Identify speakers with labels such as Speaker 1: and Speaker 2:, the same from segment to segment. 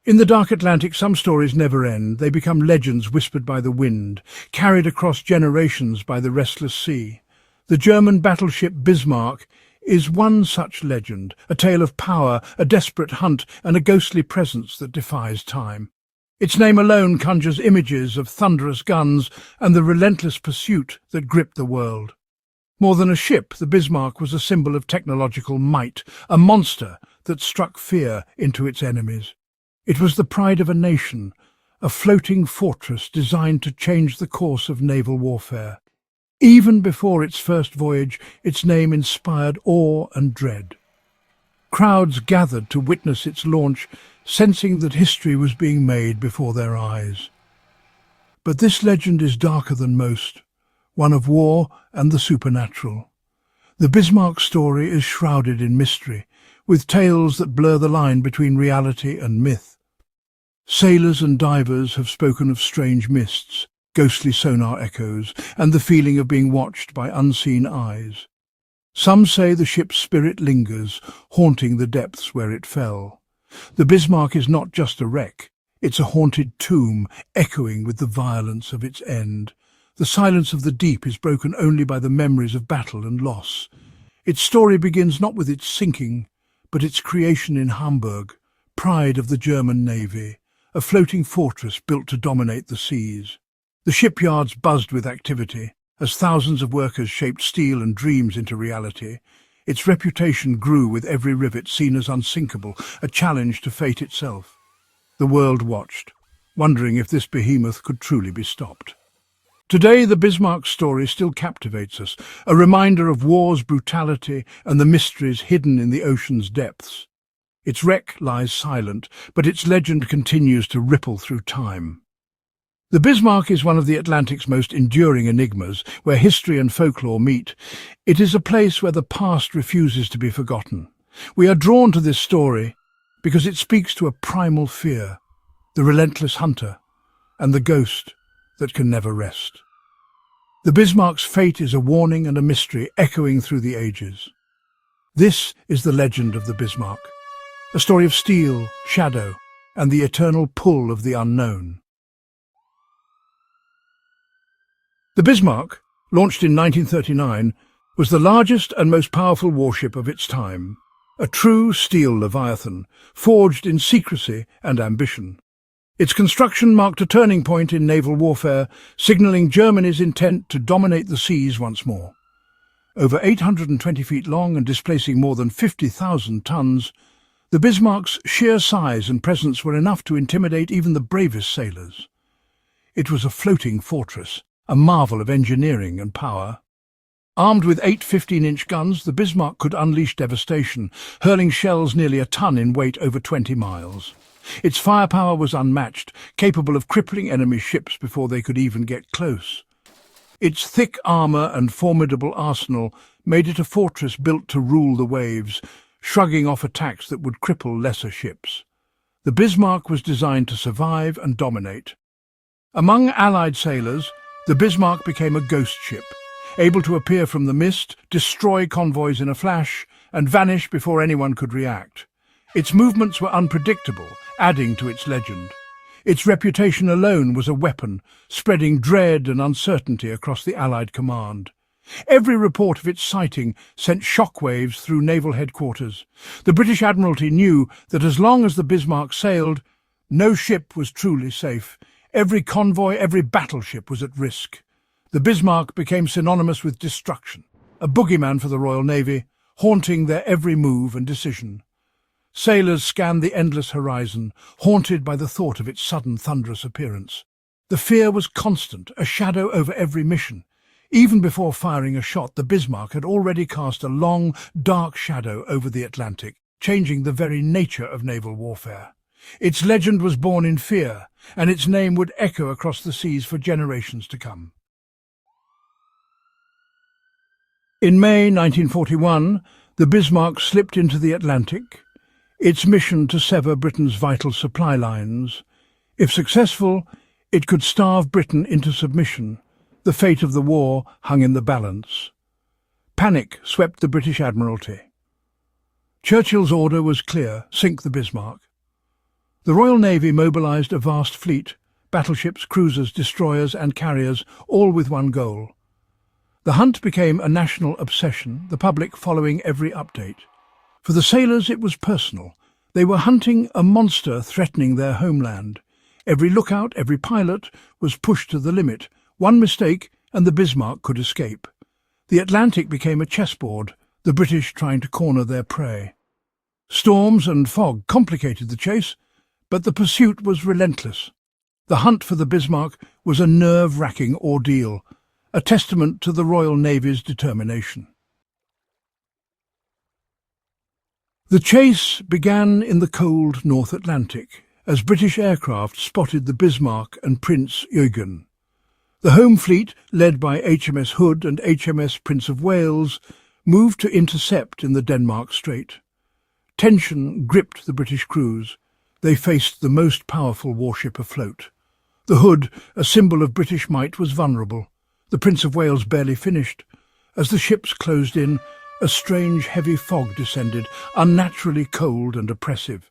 Speaker 1: In the dark Atlantic, some stories never end. They become legends whispered by the wind, carried across generations by the restless sea. The German battleship Bismarck is one such legend, a tale of power, a desperate hunt, and a ghostly presence that defies time. Its name alone conjures images of thunderous guns and the relentless pursuit that gripped the world. More than a ship, the Bismarck was a symbol of technological might, a monster that struck fear into its enemies. It was the pride of a nation, a floating fortress designed to change the course of naval warfare. Even before its first voyage, its name inspired awe and dread. Crowds gathered to witness its launch, sensing that history was being made before their eyes. But this legend is darker than most, one of war and the supernatural. The Bismarck story is shrouded in mystery, with tales that blur the line between reality and myth. Sailors and divers have spoken of strange mists, ghostly sonar echoes, and the feeling of being watched by unseen eyes. Some say the ship's spirit lingers, haunting the depths where it fell. The Bismarck is not just a wreck, it's a haunted tomb, echoing with the violence of its end. The silence of the deep is broken only by the memories of battle and loss. Its story begins not with its sinking, but its creation in Hamburg, pride of the German Navy, a floating fortress built to dominate the seas. The shipyards buzzed with activity, as thousands of workers shaped steel and dreams into reality. Its reputation grew with every rivet seen as unsinkable, a challenge to fate itself. The world watched, wondering if this behemoth could truly be stopped. Today, the Bismarck story still captivates us, a reminder of war's brutality and the mysteries hidden in the ocean's depths. Its wreck lies silent, but its legend continues to ripple through time. The Bismarck is one of the Atlantic's most enduring enigmas, where history and folklore meet. It is a place where the past refuses to be forgotten. We are drawn to this story because it speaks to a primal fear, the relentless hunter, and the ghost that can never rest. The Bismarck's fate is a warning and a mystery echoing through the ages. This is the legend of the Bismarck, a story of steel, shadow, and the eternal pull of the unknown. The Bismarck, launched in 1939, was the largest and most powerful warship of its time, a true steel leviathan, forged in secrecy and ambition. Its construction marked a turning point in naval warfare, signalling Germany's intent to dominate the seas once more. Over 820 feet long and displacing more than 50,000 tons, the Bismarck's sheer size and presence were enough to intimidate even the bravest sailors. It was a floating fortress, a marvel of engineering and power. Armed with 8 15-inch guns, the Bismarck could unleash devastation, hurling shells nearly a ton in weight over 20 miles. Its firepower was unmatched, capable of crippling enemy ships before they could even get close. Its thick armour and formidable arsenal made it a fortress built to rule the waves, shrugging off attacks that would cripple lesser ships. The Bismarck was designed to survive and dominate. Among Allied sailors, the Bismarck became a ghost ship, able to appear from the mist, destroy convoys in a flash, and vanish before anyone could react. Its movements were unpredictable, adding to its legend. Its reputation alone was a weapon, spreading dread and uncertainty across the Allied command. Every report of its sighting sent shockwaves through naval headquarters. The British Admiralty knew that as long as the Bismarck sailed, no ship was truly safe. Every convoy, every battleship was at risk. The Bismarck became synonymous with destruction, a boogeyman for the Royal Navy, haunting their every move and decision. Sailors scanned the endless horizon, haunted by the thought of its sudden thunderous appearance. The fear was constant, a shadow over every mission. Even before firing a shot, the Bismarck had already cast a long, dark shadow over the Atlantic, changing the very nature of naval warfare. Its legend was born in fear, and its name would echo across the seas for generations to come. In May 1941, the Bismarck slipped into the Atlantic, its mission to sever Britain's vital supply lines. If successful, it could starve Britain into submission. The fate of the war hung in the balance. Panic swept the British Admiralty. Churchill's order was clear: sink the Bismarck. The Royal Navy mobilised a vast fleet, battleships, cruisers, destroyers and carriers, all with one goal. The hunt became a national obsession, the public following every update. For the sailors it was personal. They were hunting a monster threatening their homeland. Every lookout, every pilot was pushed to the limit. One mistake and the Bismarck could escape. The Atlantic became a chessboard, the British trying to corner their prey. Storms and fog complicated the chase, but the pursuit was relentless. The hunt for the Bismarck was a nerve-wracking ordeal, a testament to the Royal Navy's determination. The chase began in the cold North Atlantic, as British aircraft spotted the Bismarck and Prince Eugen. The home fleet, led by HMS Hood and HMS Prince of Wales, moved to intercept in the Denmark Strait. Tension gripped the British crews. They faced the most powerful warship afloat. The Hood, a symbol of British might, was vulnerable. The Prince of Wales barely finished. As the ships closed in, a strange heavy fog descended, unnaturally cold and oppressive.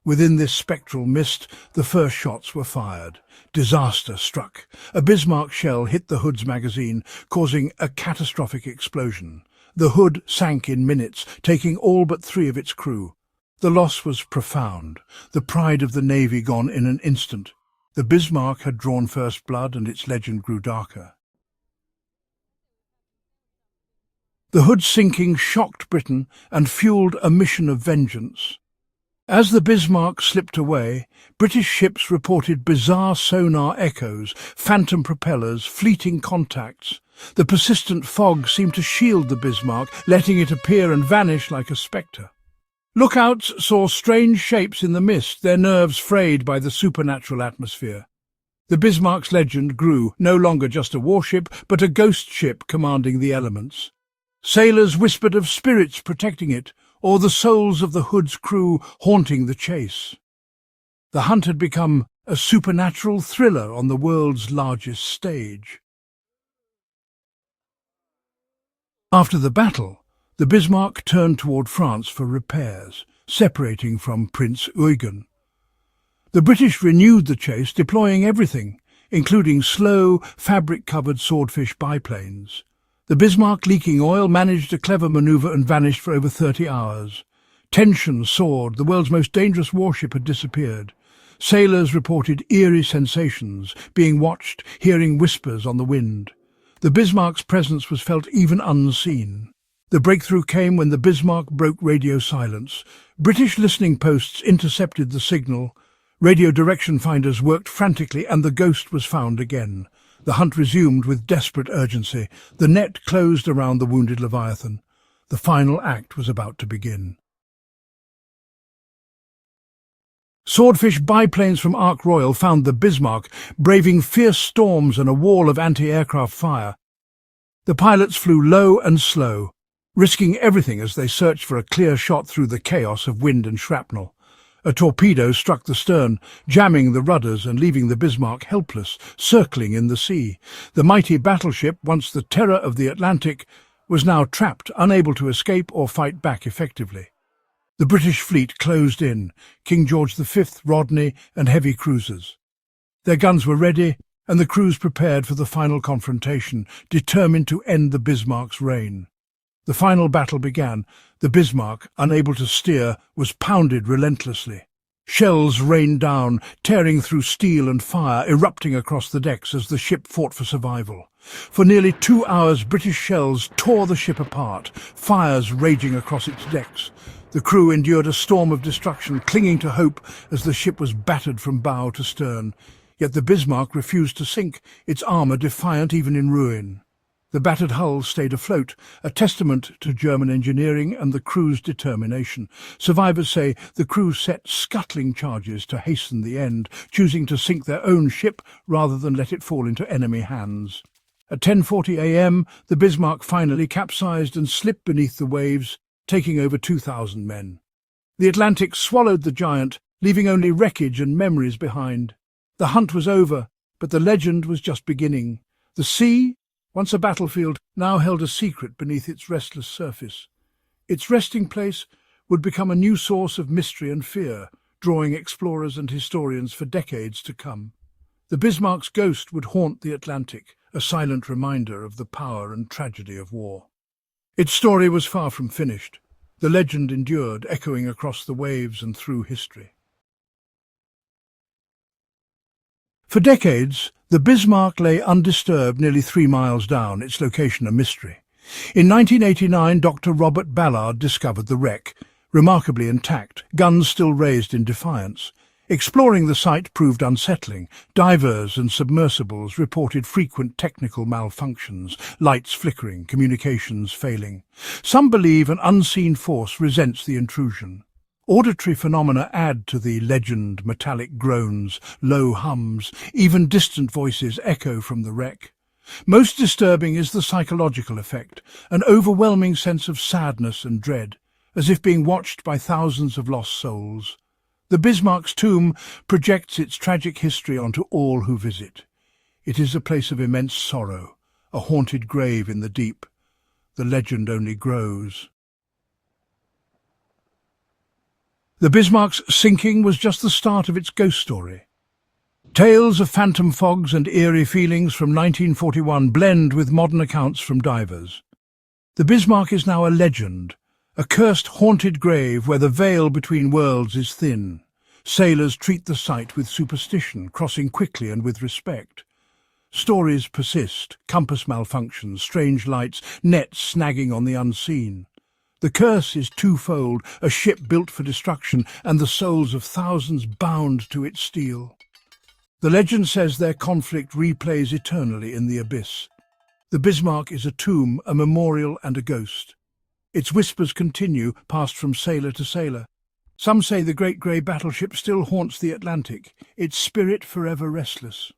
Speaker 1: Within this spectral mist, the first shots were fired. Disaster struck. A Bismarck shell hit the Hood's magazine, causing a catastrophic explosion. The Hood sank in minutes, taking all but 3 of its crew. The loss was profound, the pride of the Navy gone in an instant. The Bismarck had drawn first blood and its legend grew darker. The Hood's sinking shocked Britain and fueled a mission of vengeance. As the Bismarck slipped away, British ships reported bizarre sonar echoes, phantom propellers, fleeting contacts. The persistent fog seemed to shield the Bismarck, letting it appear and vanish like a spectre. Lookouts saw strange shapes in the mist, their nerves frayed by the supernatural atmosphere. The Bismarck's legend grew, no longer just a warship, but a ghost ship commanding the elements. Sailors whispered of spirits protecting it, or the souls of the Hood's crew haunting the chase. The hunt had become a supernatural thriller on the world's largest stage. After the battle, the Bismarck turned toward France for repairs, separating from Prince Eugen. The British renewed the chase, deploying everything, including slow, fabric-covered swordfish biplanes. The Bismarck, leaking oil, managed a clever manoeuvre and vanished for over 30 hours. Tension soared. The world's most dangerous warship had disappeared. Sailors reported eerie sensations, being watched, hearing whispers on the wind. The Bismarck's presence was felt even unseen. The breakthrough came when the Bismarck broke radio silence. British listening posts intercepted the signal. Radio direction finders worked frantically and the ghost was found again. The hunt resumed with desperate urgency. The net closed around the wounded Leviathan. The final act was about to begin. Swordfish biplanes from Ark Royal found the Bismarck, braving fierce storms and a wall of anti-aircraft fire. The pilots flew low and slow, risking everything as they searched for a clear shot through the chaos of wind and shrapnel. A torpedo struck the stern, jamming the rudders and leaving the Bismarck helpless, circling in the sea. The mighty battleship, once the terror of the Atlantic, was now trapped, unable to escape or fight back effectively. The British fleet closed in, King George V, Rodney and heavy cruisers. Their guns were ready, and the crews prepared for the final confrontation, determined to end the Bismarck's reign. The final battle began. The Bismarck, unable to steer, was pounded relentlessly. Shells rained down, tearing through steel and fire, erupting across the decks as the ship fought for survival. For nearly 2 hours, British shells tore the ship apart, fires raging across its decks. The crew endured a storm of destruction, clinging to hope as the ship was battered from bow to stern. Yet the Bismarck refused to sink, its armour defiant even in ruin. The battered hull stayed afloat, a testament to German engineering and the crew's determination. Survivors say the crew set scuttling charges to hasten the end, choosing to sink their own ship rather than let it fall into enemy hands. At 10:40 a.m., the Bismarck finally capsized and slipped beneath the waves, taking over 2,000 men. The Atlantic swallowed the giant, leaving only wreckage and memories behind. The hunt was over, but the legend was just beginning. The sea, once a battlefield, now held a secret beneath its restless surface. Its resting place would become a new source of mystery and fear, drawing explorers and historians for decades to come. The Bismarck's ghost would haunt the Atlantic, a silent reminder of the power and tragedy of war. Its story was far from finished. The legend endured, echoing across the waves and through history. For decades, the Bismarck lay undisturbed nearly 3 miles down, its location a mystery. In 1989, Dr. Robert Ballard discovered the wreck, remarkably intact, guns still raised in defiance. Exploring the site proved unsettling. Divers and submersibles reported frequent technical malfunctions, lights flickering, communications failing. Some believe an unseen force resents the intrusion. Auditory phenomena add to the legend: metallic groans, low hums, even distant voices echo from the wreck. Most disturbing is the psychological effect, an overwhelming sense of sadness and dread, as if being watched by thousands of lost souls. The Bismarck's tomb projects its tragic history onto all who visit. It is a place of immense sorrow, a haunted grave in the deep. The legend only grows. The Bismarck's sinking was just the start of its ghost story. Tales of phantom fogs and eerie feelings from 1941 blend with modern accounts from divers. The Bismarck is now a legend, a cursed, haunted grave where the veil between worlds is thin. Sailors treat the site with superstition, crossing quickly and with respect. Stories persist: compass malfunctions, strange lights, nets snagging on the unseen. The curse is twofold: a ship built for destruction and the souls of thousands bound to its steel. The legend says their conflict replays eternally in the abyss. The Bismarck is a tomb, a memorial and a ghost. Its whispers continue, passed from sailor to sailor. Some say the great grey battleship still haunts the Atlantic, its spirit forever restless.